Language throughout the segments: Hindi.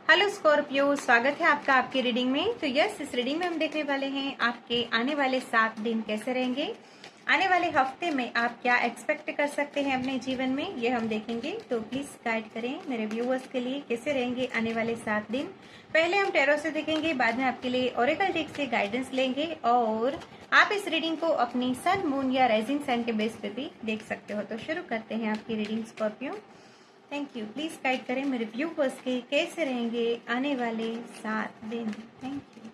हेलो स्कॉर्पियो, स्वागत है आपका आपकी रीडिंग में। तो यस, इस रीडिंग में हम देखने वाले हैं आपके आने वाले 7 दिन कैसे रहेंगे। आने वाले हफ्ते में आप क्या एक्सपेक्ट कर सकते हैं अपने जीवन में, ये हम देखेंगे। तो प्लीज गाइड करें मेरे व्यूअर्स के लिए कैसे रहेंगे आने वाले 7 दिन। पहले हम टैरो से देखेंगे, बाद में आपके लिए ओरेकल डेक से गाइडेंस लेंगे और आप इस रीडिंग को अपनी सन, मून या राइजिंग साइन के बेस पे भी देख सकते हो। तो शुरू करते हैं आपकी reading Scorpio. Thank you. Please guide करें मेरे व्यूअर्स के कैसे रहेंगे आने वाले 7 दिन। Thank you.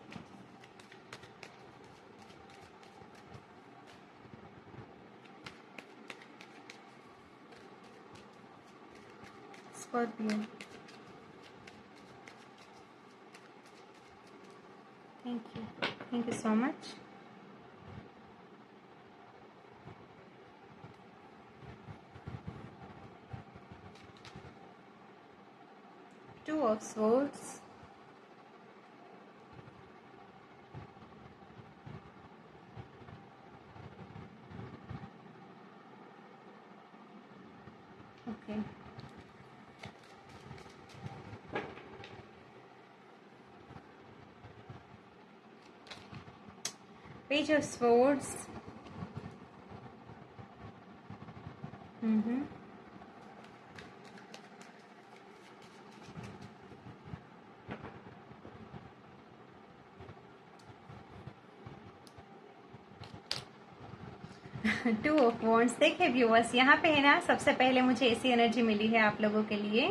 Scorpio, thank you so much. Two of swords, okay, page of swords, two of wands. देखिए व्यूअर्स, यहाँ पे है ना, सबसे पहले मुझे ऐसी एनर्जी मिली है आप लोगों के लिए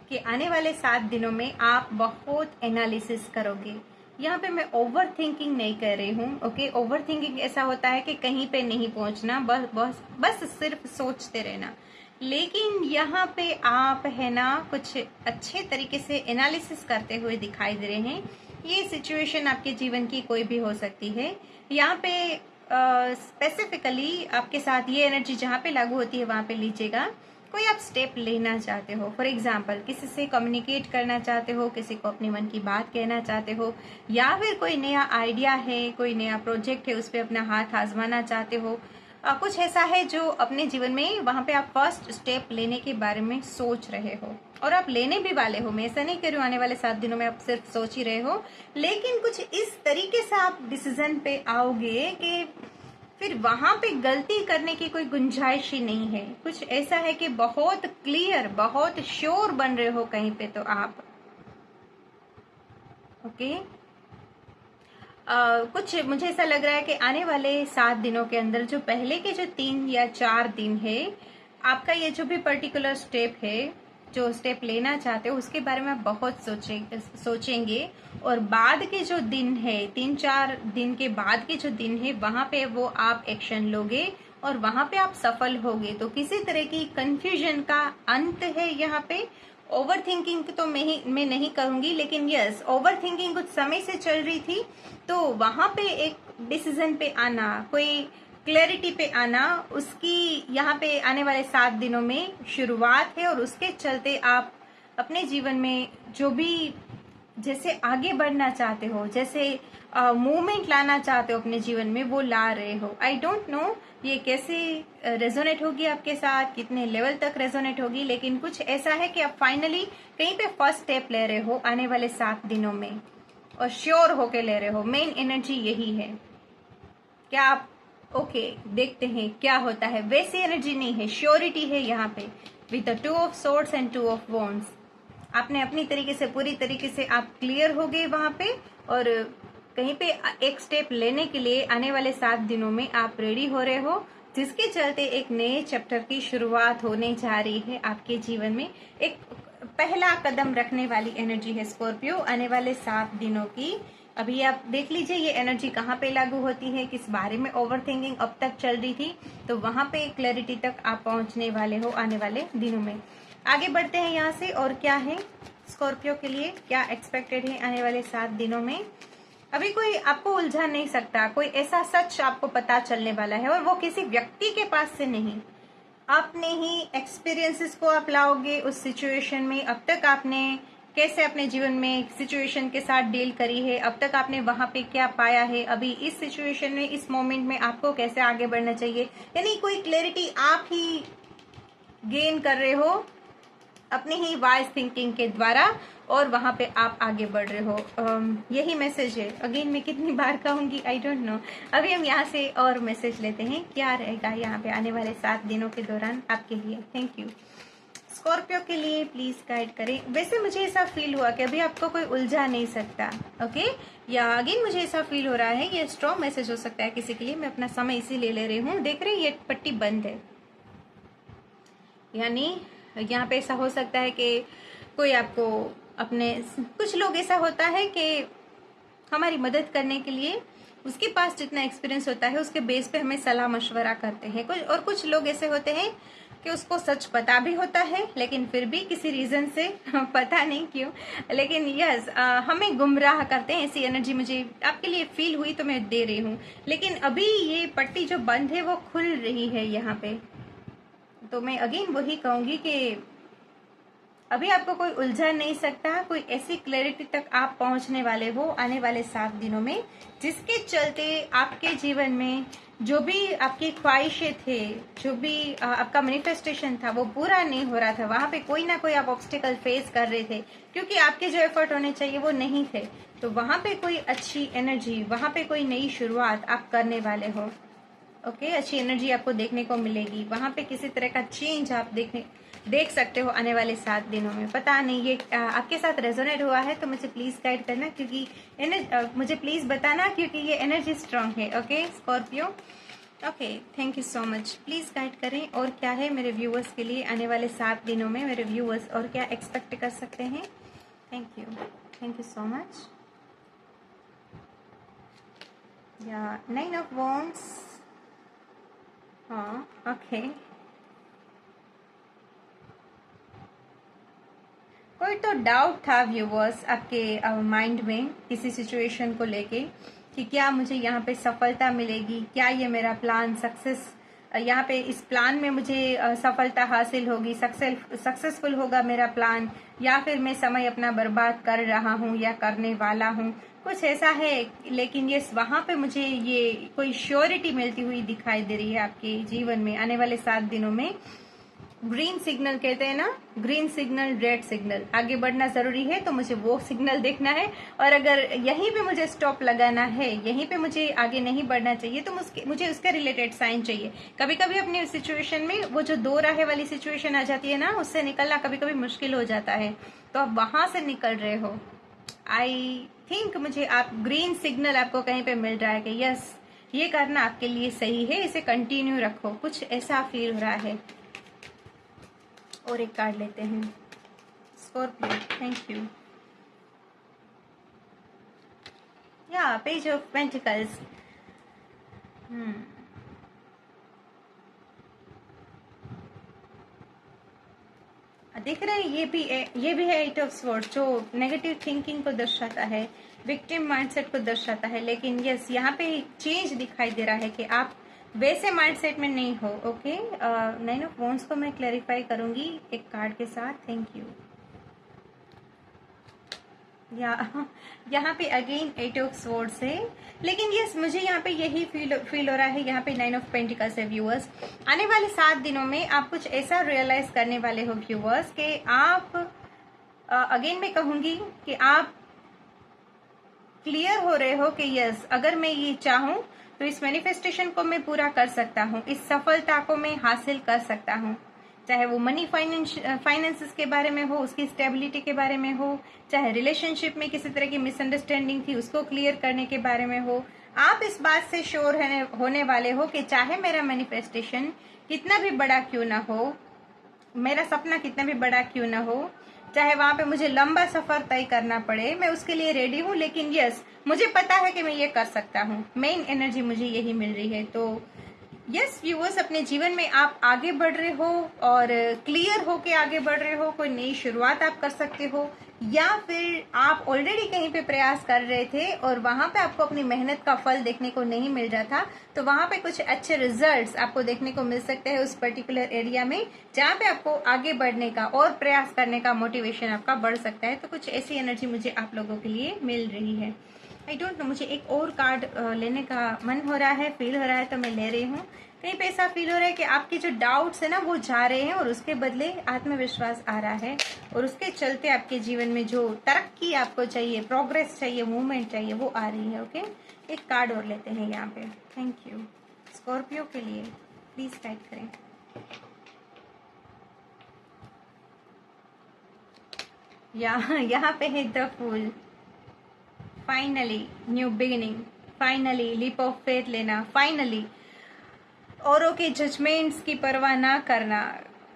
कि आने वाले 7 दिनों में आप बहुत एनालिसिस करोगे। यहाँ पे मैं ओवर थिंकिंग नहीं कर रही हूँ, ओके। ओवर थिंकिंग ऐसा होता है कि कहीं पे नहीं पहुंचना, बस बस बस सिर्फ सोचते रहना। लेकिन यहाँ पे आप है ना कुछ अच्छे तरीके से एनालिसिस करते हुए दिखाई दे रहे हैं। ये सिचुएशन आपके जीवन की कोई भी हो सकती है। यहाँ पे स्पेसिफिकली आपके साथ ये एनर्जी जहाँ पे लागू होती है वहां पे लीजिएगा। कोई आप स्टेप लेना चाहते हो, फॉर एग्जाम्पल किसी से कम्युनिकेट करना चाहते हो, किसी को अपनी मन की बात कहना चाहते हो, या फिर कोई नया आइडिया है, कोई नया प्रोजेक्ट है, उस पर अपना हाथ आजमाना चाहते हो। कुछ ऐसा है जो अपने जीवन में वहां पे आप फर्स्ट स्टेप लेने के बारे में सोच रहे हो और आप लेने भी वाले हो। मैं ऐसा नहीं कह रही हूँ आने वाले 7 दिनों में आप सिर्फ सोच ही रहे हो, लेकिन कुछ इस तरीके से आप डिसीजन पे आओगे कि फिर वहां पे गलती करने की कोई गुंजाइश ही नहीं है। कुछ ऐसा है कि बहुत क्लियर, बहुत श्योर बन रहे हो कहीं पे तो आप, ओके। कुछ मुझे ऐसा लग रहा है कि आने वाले 7 दिनों के अंदर जो पहले के जो 3 या 4 दिन है, आपका ये जो भी पर्टिकुलर स्टेप है, जो स्टेप लेना चाहते हो, उसके बारे में आप बहुत सोचेंगे। और बाद के जो दिन है, 3-4 दिन के बाद के जो दिन है, वहां पे वो आप एक्शन लोगे और वहां पे आप सफल होगे। तो किसी तरह की कंफ्यूजन का अंत है यहाँ पे। ओवर थिंकिंग तो मैं नहीं कहूंगी, लेकिन यस, ओवर थिंकिंग कुछ समय से चल रही थी, तो वहां पे एक डिसीजन पे आना, कोई क्लैरिटी पे आना, उसकी यहाँ पे आने वाले 7 दिनों में शुरुआत है। और उसके चलते आप अपने जीवन में जो भी जैसे आगे बढ़ना चाहते हो, जैसे मूवमेंट लाना चाहते हो अपने जीवन में, वो ला रहे हो। आई डोंट नो ये कैसे रेजोनेट होगी आपके साथ, कितने लेवल तक रेजोनेट होगी, लेकिन कुछ ऐसा है कि आप फाइनली कहीं पे फर्स्ट स्टेप ले रहे हो आने वाले 7 दिनों में और श्योर होके ले रहे हो। मेन एनर्जी यही है। क्या आप ओके देखते हैं क्या होता है। वैसी एनर्जी नहीं है, श्योरिटी है यहाँ पे with the 2 of swords and 2 of wands. आपने अपनी तरीके से, पूरी तरीके से आप क्लियर हो गए वहां पे, और कहीं पे एक स्टेप लेने के लिए आने वाले 7 दिनों में आप रेडी हो रहे हो, जिसके चलते एक नए चैप्टर की शुरुआत होने जा रही है आपके जीवन में। एक पहला कदम रखने वाली एनर्जी है स्कॉर्पियो आने वाले 7 दिनों की। अभी आप देख लीजिए ये एनर्जी कहाँ पे लागू होती है, किस बारे में ओवर थिंकिंग अब तक चल रही थी, तो वहां पे क्लैरिटी तक आप पहुंचने वाले हो आने वाले दिनों में। आगे बढ़ते हैं यहाँ से, और क्या है स्कॉर्पियो के लिए, क्या एक्सपेक्टेड है आने वाले 7 दिनों में। अभी कोई आपको उलझा नहीं सकता, कोई ऐसा सच आपको पता चलने वाला है, और वो किसी व्यक्ति के पास से नहीं, अपने ही एक्सपीरियंसेस को आप लाओगे उस सिचुएशन में। अब तक आपने कैसे अपने जीवन में सिचुएशन के साथ डील करी है, अब तक आपने वहां पे क्या पाया है, अभी इस सिचुएशन में, इस मोमेंट में आपको कैसे आगे बढ़ना चाहिए, यानी कोई क्लैरिटी आप ही गेन कर रहे हो अपनी ही वाइज थिंकिंग के द्वारा, और वहां पे आप आगे बढ़ रहे हो। यही मैसेज है। अगेन मैं कितनी बार कहूंगी आई डोंट नो। अभी हम यहाँ से और मैसेज लेते हैं, क्या रहेगा यहाँ पे आने वाले 7 दिनों के दौरान आपके लिए। Thank you. स्कॉर्पियो के लिए प्लीज गाइड करें। वैसे मुझे ऐसा फील हुआ कि अभी आपको कोई उलझा नहीं सकता, ओके। या अगेन मुझे ऐसा फील हो रहा है, ये स्ट्रॉन्ग मैसेज हो सकता है किसी के लिए। मैं अपना समय इसीलिए ले रही हूँ। देख रहे हैं ये पट्टी बंद है, यानी यहाँ पे ऐसा हो सकता है कि कोई आपको अपने, कुछ लोग ऐसा होता है कि हमारी मदद करने के लिए उसके पास जितना एक्सपीरियंस होता है उसके बेस पे हमें सलाह मशवरा करते हैं। कुछ लोग ऐसे होते हैं कि उसको सच पता भी होता है लेकिन फिर भी किसी रीजन से पता नहीं क्यों, लेकिन यस हमें गुमराह करते हैं। ऐसी एनर्जी मुझे आपके लिए फील हुई तो मैं दे रही हूँ। लेकिन अभी ये पट्टी जो बंद है वो खुल रही है यहाँ पे। तो मैं अगेन वही कहूंगी कि अभी आपको कोई उलझा नहीं सकता। कोई ऐसी क्लैरिटी तक आप पहुंचने वाले हो आने वाले 7 दिनों में, जिसके चलते आपके जीवन में जो भी आपकी ख्वाहिशें थे, जो भी आपका मैनिफेस्टेशन था वो पूरा नहीं हो रहा था, वहां पे कोई ना कोई आप ऑब्स्टिकल फेस कर रहे थे क्योंकि आपके जो एफर्ट होने चाहिए वो नहीं थे। तो वहां पे कोई अच्छी एनर्जी, वहां पे कोई नई शुरुआत आप करने वाले हो। ओके, अच्छी एनर्जी आपको देखने को मिलेगी। वहां पे किसी तरह का चेंज आप देख सकते हो आने वाले 7 दिनों में। पता नहीं ये आपके साथ रेजोनेट हुआ है तो मुझे प्लीज गाइड करना, क्योंकि मुझे प्लीज बताना क्योंकि ये एनर्जी स्ट्रांग है। Okay Scorpio, okay thank you so much. Please guide करें और क्या है मेरे व्यूअर्स के लिए आने वाले 7 दिनों में, मेरे व्यूअर्स और क्या एक्सपेक्ट कर सकते हैं। Thank you so much. या 9 ऑफ वॉन्ड्स, हाँ ओके। कोई तो डाउट था व्यूवर्स आपके माइंड में किसी सिचुएशन को लेके कि क्या मुझे यहाँ पे सफलता मिलेगी, क्या ये मेरा प्लान यहाँ पे इस प्लान में मुझे सफलता हासिल होगी, सक्सेसफुल होगा मेरा प्लान, या फिर मैं समय अपना बर्बाद कर रहा हूँ या करने वाला हूँ, कुछ ऐसा है। लेकिन ये वहां पे मुझे ये कोई श्योरिटी मिलती हुई दिखाई दे रही है आपके जीवन में आने वाले 7 दिनों में। ग्रीन सिग्नल कहते हैं ना, ग्रीन सिग्नल, रेड सिग्नल, आगे बढ़ना जरूरी है तो मुझे वो सिग्नल देखना है। और अगर यहीं पे मुझे स्टॉप लगाना है, यहीं पे मुझे आगे नहीं बढ़ना चाहिए, तो मुझे उसके रिलेटेड साइन चाहिए। कभी कभी अपनी सिचुएशन में वो जो 2 राहें वाली सिचुएशन आ जाती है ना, उससे निकलना कभी कभी मुश्किल हो जाता है, तो आप वहां से निकल रहे हो। आई थिंक मुझे आप ग्रीन सिग्नल आपको कहीं पे मिल रहा है कि यस ये करना आपके लिए सही है, इसे कंटिन्यू रखो, कुछ ऐसा फील हो रहा है। और एक कार्ड लेते हैं, स्कॉर्पियो, थैंक यू। या पेज ऑफ पेंटिकल्स, देख रहे हैं ये भी है 8 ऑफ स्वॉर्ड्स, जो नेगेटिव थिंकिंग को दर्शाता है, विक्टिम माइंडसेट को दर्शाता है। लेकिन यस यहाँ पे चेंज दिखाई दे रहा है कि आप वैसे माइंडसेट में नहीं हो। ओके 9 ऑफ वॉन्ड्स को मैं क्लैरिफाई करूंगी एक कार्ड के साथ। Thank you. यहाँ पे अगेन 8 ऑफ स्वॉर्ड्स है, लेकिन यस मुझे यहाँ पे यही फील हो रहा है। यहाँ पे 9 ऑफ पेंटिकल्स है व्यूअर्स। आने वाले 7 दिनों में आप कुछ ऐसा रियलाइज करने वाले हो व्यूअर्स कि आप अगेन मैं कहूंगी कि आप क्लियर हो रहे हो कि यस अगर मैं ये चाहूं तो इस मैनिफेस्टेशन को मैं पूरा कर सकता हूँ, इस सफलता को मैं हासिल कर सकता हूँ। चाहे वो मनी फाइनेंसेस के बारे में हो, उसकी स्टेबिलिटी के बारे में हो, चाहे रिलेशनशिप में किसी तरह की मिसअंडरस्टैंडिंग थी उसको क्लियर करने के बारे में हो, आप इस बात से श्योर होने वाले हो कि चाहे मेरा मैनिफेस्टेशन कितना भी बड़ा क्यों ना हो, मेरा सपना कितना भी बड़ा क्यों ना हो, चाहे वहां पे मुझे लंबा सफर तय करना पड़े, मैं उसके लिए रेडी हूँ। लेकिन यस मुझे पता है कि मैं ये कर सकता हूँ। मेन एनर्जी मुझे यही मिल रही है। तो यस व्यूअर्स अपने जीवन में आप आगे बढ़ रहे हो और क्लियर होके आगे बढ़ रहे हो, कोई नई शुरुआत आप कर सकते हो, या फिर आप ऑलरेडी कहीं पे प्रयास कर रहे थे और वहां पे आपको अपनी मेहनत का फल देखने को नहीं मिल रहा था, तो वहां पे कुछ अच्छे रिजल्ट्स आपको देखने को मिल सकते हैं उस पर्टिकुलर एरिया में, जहाँ पे आपको आगे बढ़ने का और प्रयास करने का मोटिवेशन आपका बढ़ सकता है। तो कुछ ऐसी एनर्जी मुझे आप लोगों के लिए मिल रही है। आई डोंट नो, मुझे एक और कार्ड लेने का मन हो रहा है, फील हो रहा है, तो मैं ले रही हूँ। कहीं पे ऐसा फील हो रहा है कि आपके जो डाउट्स है ना वो जा रहे हैं और उसके बदले आत्मविश्वास आ रहा है, और उसके चलते आपके जीवन में जो तरक्की आपको चाहिए, प्रोग्रेस चाहिए, मूवमेंट चाहिए, वो आ रही है। ओके, एक कार्ड और लेते हैं यहाँ पे। Thank you. स्कॉर्पियो के लिए प्लीज गाइड करें। यहाँ पे है the fool. Finally new beginning, finally leap of faith लेना, फाइनली औरों के जजमेंट्स की परवाह ना करना।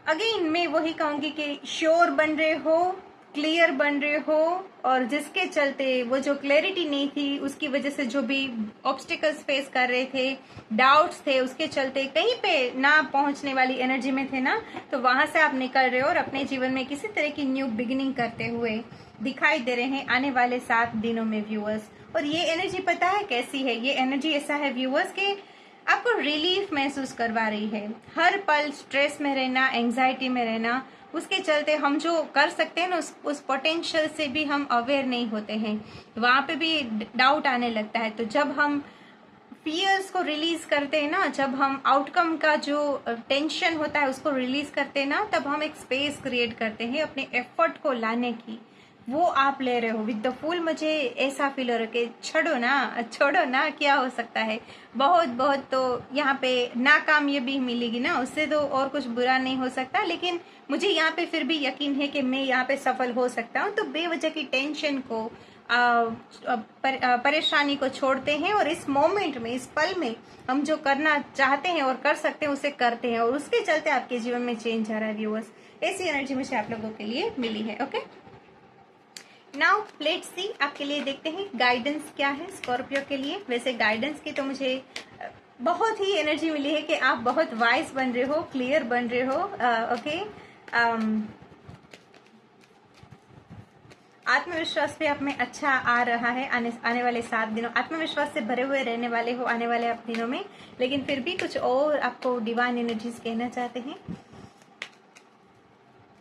अगेन मैं वही कहूंगी कि श्योर बन रहे हो, क्लियर बन रहे हो, और जिसके चलते वो जो क्लैरिटी नहीं थी उसकी वजह से जो भी ऑब्स्टिकल्स फेस कर रहे थे, डाउट्स थे, उसके चलते कहीं पे ना पहुंचने वाली एनर्जी में थे ना, तो वहां से आप निकल रहे हो और अपने जीवन में किसी तरह की न्यू बिगिनिंग करते हुए दिखाई दे रहे हैं आने वाले 7 दिनों में व्यूअर्स। और ये एनर्जी पता है कैसी है? ये एनर्जी ऐसा है व्यूअर्स के आपको रिलीफ महसूस करवा रही है। हर पल स्ट्रेस में रहना, एंजाइटी में रहना, उसके चलते हम जो कर सकते हैं ना उस पोटेंशियल से भी हम अवेयर नहीं होते हैं, वहां पे भी डाउट आने लगता है। तो जब हम फियर्स को रिलीज करते हैं ना, जब हम आउटकम का जो टेंशन होता है उसको रिलीज करते हैं ना, तब हम एक स्पेस क्रिएट करते हैं अपने एफर्ट को लाने की। वो आप ले रहे हो विद द फूल। मुझे ऐसा फील हो रहा है कि छोड़ो ना, क्या हो सकता है। बहुत बहुत तो यहाँ पे नाकामयाबी मिलेगी ना, उससे तो और कुछ बुरा नहीं हो सकता, लेकिन मुझे यहाँ पे फिर भी यकीन है कि मैं यहाँ पे सफल हो सकता हूँ। तो बेवजह की टेंशन को, परेशानी को छोड़ते हैं और इस मोमेंट में, इस पल में हम जो करना चाहते हैं और कर सकते हैं उसे करते हैं, और उसके चलते आपके जीवन में चेंज आ रहा है व्यूअर्स। ऐसी एनर्जी मुझे आप लोगों के लिए मिली है। ओके, नाउ लेट्स सी आपके लिए देखते हैं गाइडेंस क्या है स्कॉर्पियो के लिए। वैसे गाइडेंस की तो मुझे बहुत ही एनर्जी मिली है कि आप बहुत वाइज बन रहे हो, क्लियर बन रहे हो। ओके, आत्मविश्वास भी आप में अच्छा आ रहा है। आने वाले 7 दिनों आत्मविश्वास से भरे हुए रहने वाले हो आने वाले आप दिनों में, लेकिन फिर भी कुछ और आपको डिवाइन एनर्जीज कहना चाहते हैं।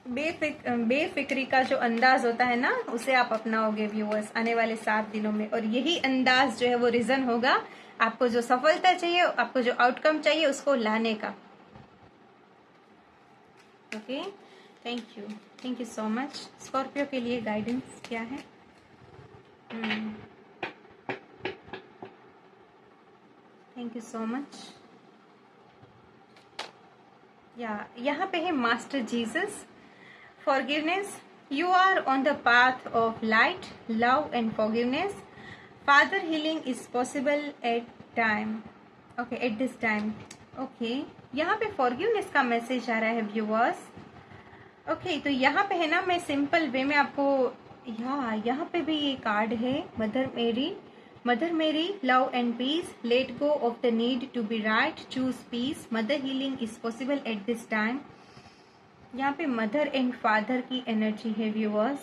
बेफिक्री का जो अंदाज होता है ना, उसे आप अपनाओगे व्यूअर्स आने वाले 7 दिनों में, और यही अंदाज जो है वो रीजन होगा आपको जो सफलता चाहिए, आपको जो आउटकम चाहिए उसको लाने का। Okay, thank you so much. Scorpio के लिए गाइडेंस क्या है? Thank you so much. यहाँ पे है master Jesus. Forgiveness. You are on the path of light, love and forgiveness. Father healing is possible at time. Okay, at this time. Okay, यहाँ पे forgiveness का मैसेज आ रहा है व्यूअर्स। ओके, तो यहाँ पे है ना, मैं सिंपल वे में आपको यहाँ पे भी ये कार्ड है, mother Mary love and peace, let go of the need to be right, choose peace, mother healing is possible at this time. यहाँ पे मदर एंड फादर की एनर्जी है व्यूअर्स।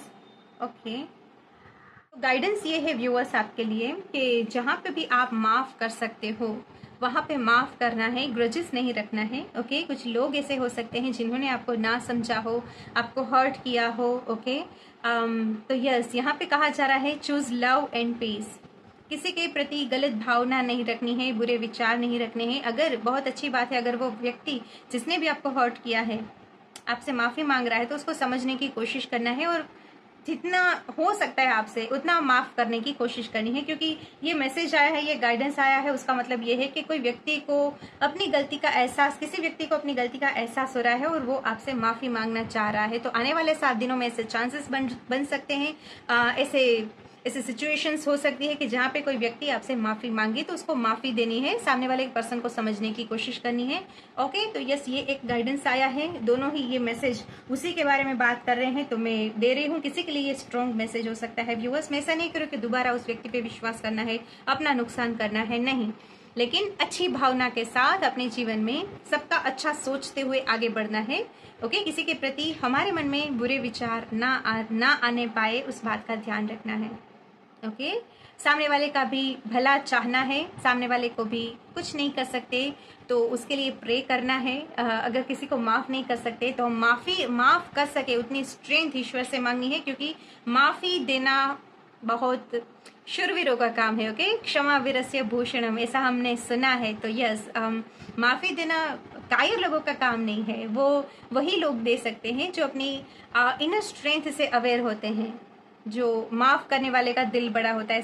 ओके, तो गाइडेंस ये है व्यूअर्स आपके लिए कि जहाँ पे भी आप माफ कर सकते हो वहाँ पे माफ करना है, ग्रजेस नहीं रखना है। ओके, कुछ लोग ऐसे हो सकते हैं जिन्होंने आपको ना समझा हो, आपको हर्ट किया हो। ओके, तो यस, यहाँ पे कहा जा रहा है चूज लव एंड पीस। किसी के प्रति गलत भावना नहीं रखनी है, बुरे विचार नहीं रखने हैं। अगर बहुत अच्छी बात है, अगर वो व्यक्ति जिसने भी आपको हर्ट किया है आपसे माफी मांग रहा है, तो उसको समझने की कोशिश करना है और जितना हो सकता है आपसे उतना माफ करने की कोशिश करनी है। क्योंकि ये मैसेज आया है, ये गाइडेंस आया है, उसका मतलब ये है कि कोई व्यक्ति को अपनी गलती का एहसास, किसी व्यक्ति को अपनी गलती का एहसास हो रहा है और वो आपसे माफी मांगना चाह रहा है। तो आने वाले 7 दिनों में ऐसे चांसेस बन सकते हैं, ऐसे सिचुएशंस हो सकती है कि जहाँ पे कोई व्यक्ति आपसे माफी मांगे तो उसको माफी देनी है, सामने वाले पर्सन को समझने की कोशिश करनी है। ओके, तो यस, ये एक गाइडेंस आया है। दोनों ही ये मैसेज उसी के बारे में बात कर रहे हैं, तो मैं दे रही हूँ। किसी के लिए ये स्ट्रॉन्ग मैसेज हो सकता है व्यूअर्स। मैं ऐसा नहीं करूँ कि दोबारा उस व्यक्ति पे विश्वास करना है, अपना नुकसान करना है, नहीं, लेकिन अच्छी भावना के साथ अपने जीवन में सबका अच्छा सोचते हुए आगे बढ़ना है। ओके, किसी के प्रति हमारे मन में बुरे विचार ना आने पाए, उस बात का ध्यान रखना है। ओके, सामने वाले का भी भला चाहना है, सामने वाले को भी कुछ नहीं कर सकते तो उसके लिए प्रे करना है। अगर किसी को माफ नहीं कर सकते तो माफ कर सके उतनी स्ट्रेंथ ईश्वर से मांगनी है, क्योंकि माफी देना बहुत शूरवीरों का काम है। ओके, क्षमा वीरस्य भूषणम, ऐसा हमने सुना है। तो यस, माफी देना कायर लोगों का काम नहीं है, वो वही लोग दे सकते हैं जो अपनी इनर स्ट्रेंथ से अवेयर होते हैं, जो माफ करने वाले का दिल बड़ा होता है,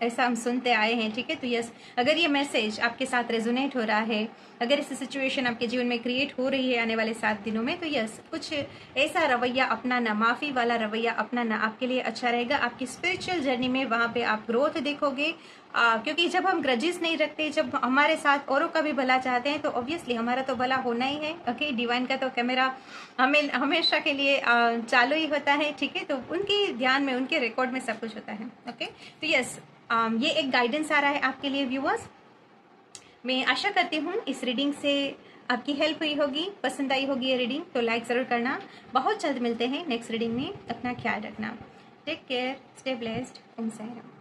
ऐसा हम सुनते आए हैं। ठीक है, तो यस, अगर ये मैसेज आपके साथ रेजोनेट हो रहा है, अगर ऐसी सिचुएशन आपके जीवन में क्रिएट हो रही है आने वाले 7 दिनों में, तो यस, कुछ ऐसा रवैया अपनाना, माफी वाला रवैया अपनाना आपके लिए अच्छा रहेगा। आपकी स्पिरिचुअल जर्नी में वहां पे आप ग्रोथ देखोगे। क्योंकि जब हम ग्रजेस नहीं रखते, जब हमारे साथ औरों का भी भला चाहते हैं, तो ऑब्वियसली हमारा तो भला होना ही है। ओके, डिवाइन का तो कैमरा हमें हमेशा के लिए चालू ही होता है। ठीक है, तो उनके ध्यान में, उनके रिकॉर्ड में सब कुछ होता है। ओके, तो यस, ये एक गाइडेंस आ रहा है आपके लिए व्यूअर्स। मैं आशा करती हूँ इस रीडिंग से आपकी हेल्प हुई होगी, पसंद आई होगी ये रीडिंग, तो लाइक ज़रूर करना। बहुत जल्द मिलते हैं नेक्स्ट रीडिंग में, अपना ख्याल रखना। Take care, stay blessed, Om Sai Ram.